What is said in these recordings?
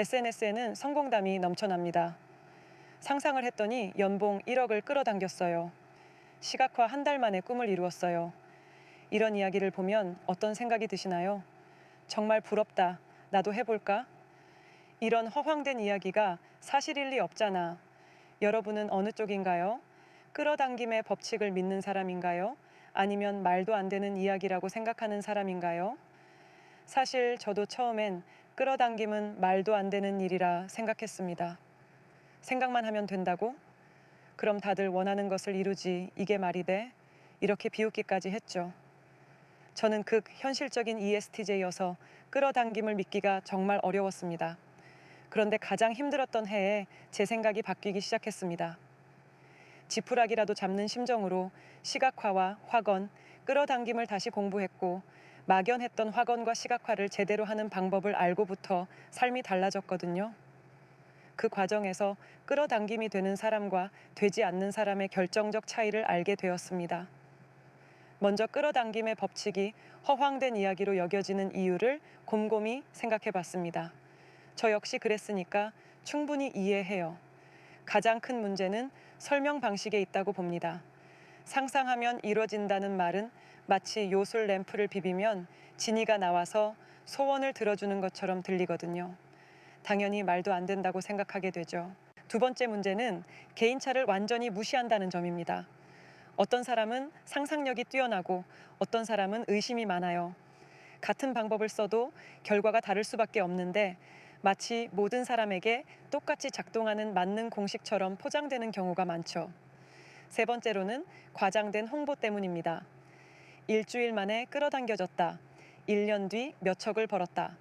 SNS에는 성공담이 넘쳐납니다. 상상을 했더니 연봉 1억을 끌어당겼어요. 시각화 한 달 만에 꿈을 이루었어요. 이런 이야기를 보면 어떤 생각이 드시나요? 정말 부럽다. 나도 해볼까? 이런 허황된 이야기가 사실일 리 없잖아. 여러분은 어느 쪽인가요? 끌어당김의 법칙을 믿는 사람인가요? 아니면 말도 안 되는 이야기라고 생각하는 사람인가요? 사실 저도 처음엔 끌어당김은 말도 안 되는 일이라 생각했습니다. 생각만 하면 된다고? 그럼 다들 원하는 것을 이루지, 이게 말이 돼? 이렇게 비웃기까지 했죠. 저는 극 현실적인 ESTJ여서 끌어당김을 믿기가 정말 어려웠습니다. 그런데 가장 힘들었던 해에 제 생각이 바뀌기 시작했습니다. 지푸라기라도 잡는 심정으로 시각화와 확언, 끌어당김을 다시 공부했고 막연했던 확언과 시각화를 제대로 하는 방법을 알고부터 삶이 달라졌거든요. 그 과정에서 끌어당김이 되는 사람과 되지 않는 사람의 결정적 차이를 알게 되었습니다. 먼저 끌어당김의 법칙이 허황된 이야기로 여겨지는 이유를 곰곰이 생각해 봤습니다. 저 역시 그랬으니까 충분히 이해해요. 가장 큰 문제는 설명 방식에 있다고 봅니다. 상상하면 이뤄진다는 말은 마치 요술 램프를 비비면 지니가 나와서 소원을 들어주는 것처럼 들리거든요. 당연히 말도 안 된다고 생각하게 되죠. 두 번째 문제는 개인차를 완전히 무시한다는 점입니다. 어떤 사람은 상상력이 뛰어나고 어떤 사람은 의심이 많아요. 같은 방법을 써도 결과가 다를 수밖에 없는데 마치 모든 사람에게 똑같이 작동하는 만능 공식처럼 포장되는 경우가 많죠. 세 번째로는 과장된 홍보 때문입니다. 일주일 만에 끌어당겨졌다. 1년 뒤 몇 척을 벌었다.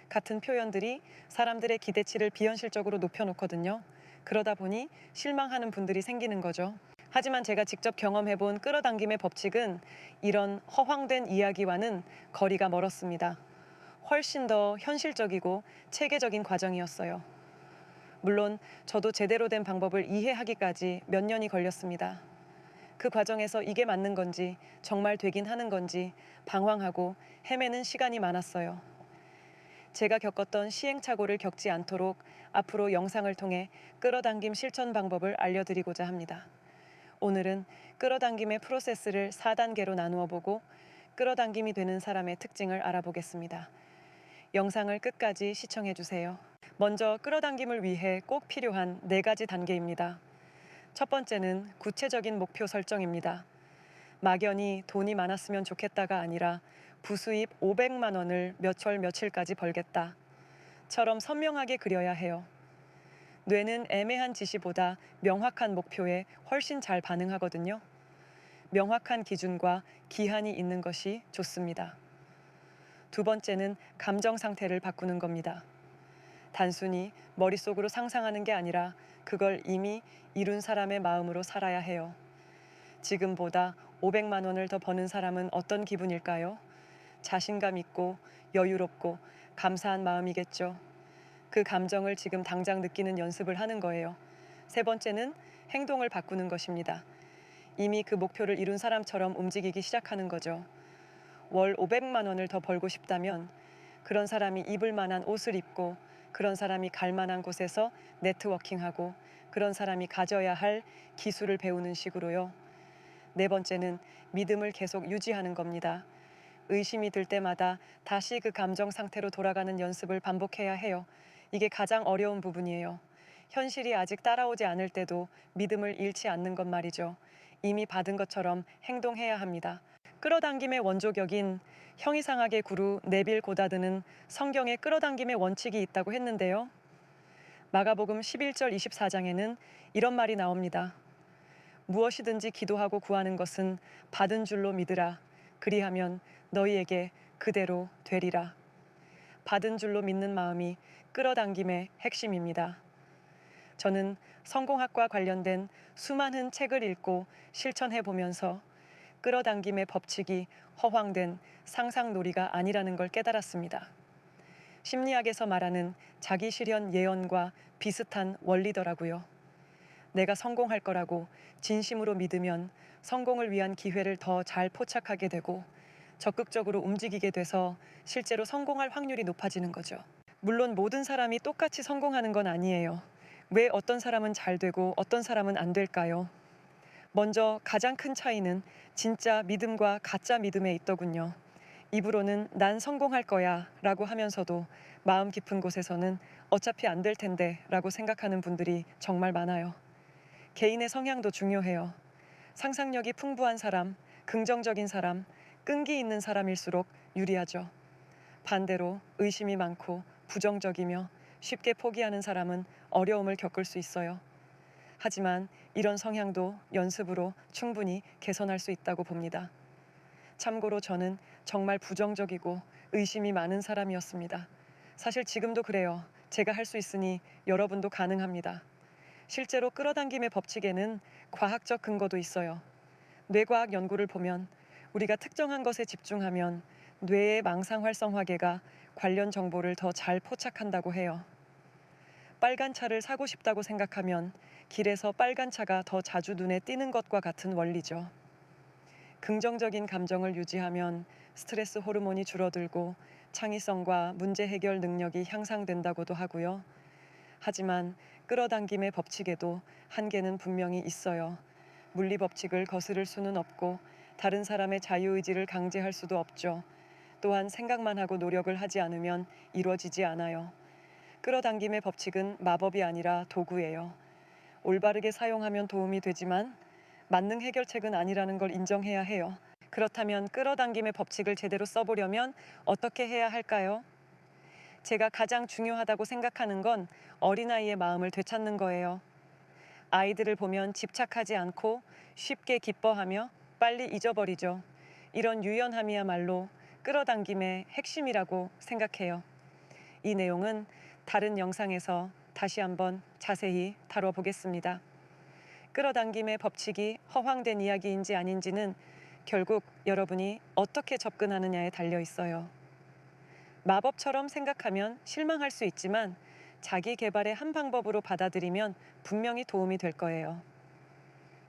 같은 표현들이 사람들의 기대치를 비현실적으로 높여놓거든요. 그러다 보니 실망하는 분들이 생기는 거죠. 하지만 제가 직접 경험해본 끌어당김의 법칙은 이런 허황된 이야기와는 거리가 멀었습니다. 훨씬 더 현실적이고 체계적인 과정이었어요. 물론 저도 제대로 된 방법을 이해하기까지 몇 년이 걸렸습니다. 그 과정에서 이게 맞는 건지 정말 되긴 하는 건지 방황하고 헤매는 시간이 많았어요. 제가 겪었던 시행착오를 겪지 않도록 앞으로 영상을 통해 끌어당김 실천 방법을 알려드리고자 합니다. 오늘은 끌어당김의 프로세스를 4단계로 나누어 보고 끌어당김이 되는 사람의 특징을 알아보겠습니다. 영상을 끝까지 시청해 주세요. 먼저 끌어당김을 위해 꼭 필요한 4가지 단계입니다. 첫 번째는 구체적인 목표 설정입니다. 막연히 돈이 많았으면 좋겠다가 아니라 부수입 500만 원을 몇 월 며칠까지 벌겠다. 처럼 선명하게 그려야 해요. 뇌는 애매한 지시보다 명확한 목표에 훨씬 잘 반응하거든요. 명확한 기준과 기한이 있는 것이 좋습니다. 두 번째는 감정 상태를 바꾸는 겁니다. 단순히 머릿속으로 상상하는 게 아니라 그걸 이미 이룬 사람의 마음으로 살아야 해요. 지금보다 500만 원을 더 버는 사람은 어떤 기분일까요? 자신감 있고 여유롭고 감사한 마음이겠죠. 그 감정을 지금 당장 느끼는 연습을 하는 거예요. 세 번째는 행동을 바꾸는 것입니다. 이미 그 목표를 이룬 사람처럼 움직이기 시작하는 거죠. 월 500만 원을 더 벌고 싶다면 그런 사람이 입을 만한 옷을 입고 그런 사람이 갈 만한 곳에서 네트워킹하고 그런 사람이 가져야 할 기술을 배우는 식으로요. 네 번째는 믿음을 계속 유지하는 겁니다. 의심이 들 때마다 다시 그 감정 상태로 돌아가는 연습을 반복해야 해요. 이게 가장 어려운 부분이에요. 현실이 아직 따라오지 않을 때도 믿음을 잃지 않는 것 말이죠. 이미 받은 것처럼 행동해야 합니다. 끌어당김의 원조격인 형이상학의 구루 네빌 고다드는 성경에 끌어당김의 원칙이 있다고 했는데요. 마가복음 11절 24장에는 이런 말이 나옵니다. 무엇이든지 기도하고 구하는 것은 받은 줄로 믿으라. 그리하면 너희에게 그대로 되리라. 받은 줄로 믿는 마음이 끌어당김의 핵심입니다. 저는 성공학과 관련된 수많은 책을 읽고 실천해 보면서 끌어당김의 법칙이 허황된 상상놀이가 아니라는 걸 깨달았습니다. 심리학에서 말하는 자기 실현 예언과 비슷한 원리더라고요. 내가 성공할 거라고 진심으로 믿으면 성공을 위한 기회를 더 잘 포착하게 되고 적극적으로 움직이게 돼서 실제로 성공할 확률이 높아지는 거죠. 물론 모든 사람이 똑같이 성공하는 건 아니에요. 왜 어떤 사람은 잘 되고 어떤 사람은 안 될까요? 먼저 가장 큰 차이는 진짜 믿음과 가짜 믿음에 있더군요. 입으로는 난 성공할 거야 라고 하면서도 마음 깊은 곳에서는 어차피 안 될 텐데 라고 생각하는 분들이 정말 많아요. 개인의 성향도 중요해요. 상상력이 풍부한 사람, 긍정적인 사람, 끈기 있는 사람일수록 유리하죠. 반대로 의심이 많고 부정적이며 쉽게 포기하는 사람은 어려움을 겪을 수 있어요. 하지만 이런 성향도 연습으로 충분히 개선할 수 있다고 봅니다. 참고로 저는 정말 부정적이고 의심이 많은 사람이었습니다. 사실 지금도 그래요. 제가 할 수 있으니 여러분도 가능합니다. 실제로 끌어당김의 법칙에는 과학적 근거도 있어요. 뇌과학 연구를 보면 우리가 특정한 것에 집중하면 뇌의 망상 활성화계가 관련 정보를 더 잘 포착한다고 해요. 빨간 차를 사고 싶다고 생각하면 길에서 빨간 차가 더 자주 눈에 띄는 것과 같은 원리죠. 긍정적인 감정을 유지하면 스트레스 호르몬이 줄어들고 창의성과 문제 해결 능력이 향상된다고도 하고요. 하지만 끌어당김의 법칙에도 한계는 분명히 있어요. 물리 법칙을 거스를 수는 없고 다른 사람의 자유의지를 강제할 수도 없죠. 또한 생각만 하고 노력을 하지 않으면 이루어지지 않아요. 끌어당김의 법칙은 마법이 아니라 도구예요. 올바르게 사용하면 도움이 되지만 만능 해결책은 아니라는 걸 인정해야 해요. 그렇다면 끌어당김의 법칙을 제대로 써보려면 어떻게 해야 할까요? 제가 가장 중요하다고 생각하는 건 어린아이의 마음을 되찾는 거예요. 아이들을 보면 집착하지 않고 쉽게 기뻐하며 빨리 잊어버리죠. 이런 유연함이야말로 끌어당김의 핵심이라고 생각해요. 이 내용은 다른 영상에서 다시 한번 자세히 다뤄보겠습니다. 끌어당김의 법칙이 허황된 이야기인지 아닌지는 결국 여러분이 어떻게 접근하느냐에 달려 있어요. 마법처럼 생각하면 실망할 수 있지만 자기 개발의 한 방법으로 받아들이면 분명히 도움이 될 거예요.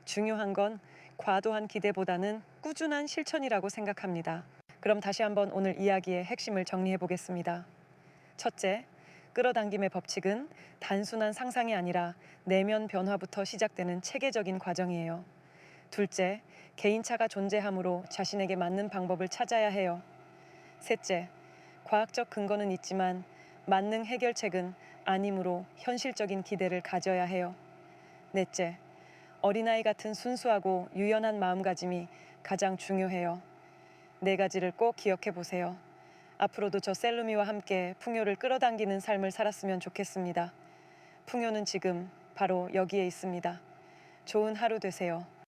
중요한 건 과도한 기대보다는 꾸준한 실천이라고 생각합니다. 그럼 다시 한번 오늘 이야기의 핵심을 정리해 보겠습니다. 첫째, 끌어당김의 법칙은 단순한 상상이 아니라 내면 변화부터 시작되는 체계적인 과정이에요. 둘째, 개인차가 존재하므로 자신에게 맞는 방법을 찾아야 해요. 셋째, 과학적 근거는 있지만 만능 해결책은 아니므로 현실적인 기대를 가져야 해요. 넷째, 어린아이 같은 순수하고 유연한 마음가짐이 가장 중요해요. 네 가지를 꼭 기억해 보세요. 앞으로도 저 셀루미와 함께 풍요를 끌어당기는 삶을 살았으면 좋겠습니다. 풍요는 지금 바로 여기에 있습니다. 좋은 하루 되세요.